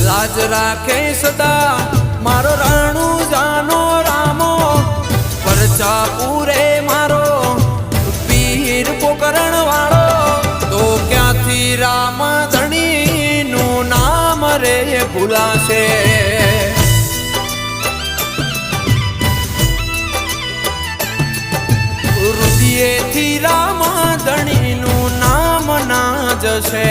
લાજ રાખે સદા મારો રાણુ જાનો રામો પરચા પૂરે મારો પીર પોકરણ વાળો તો ક્યાંથી રામ ધણી નું નામ રે ભૂલાશે હૃદયેથી રામ ધણી નું નામ ના જશે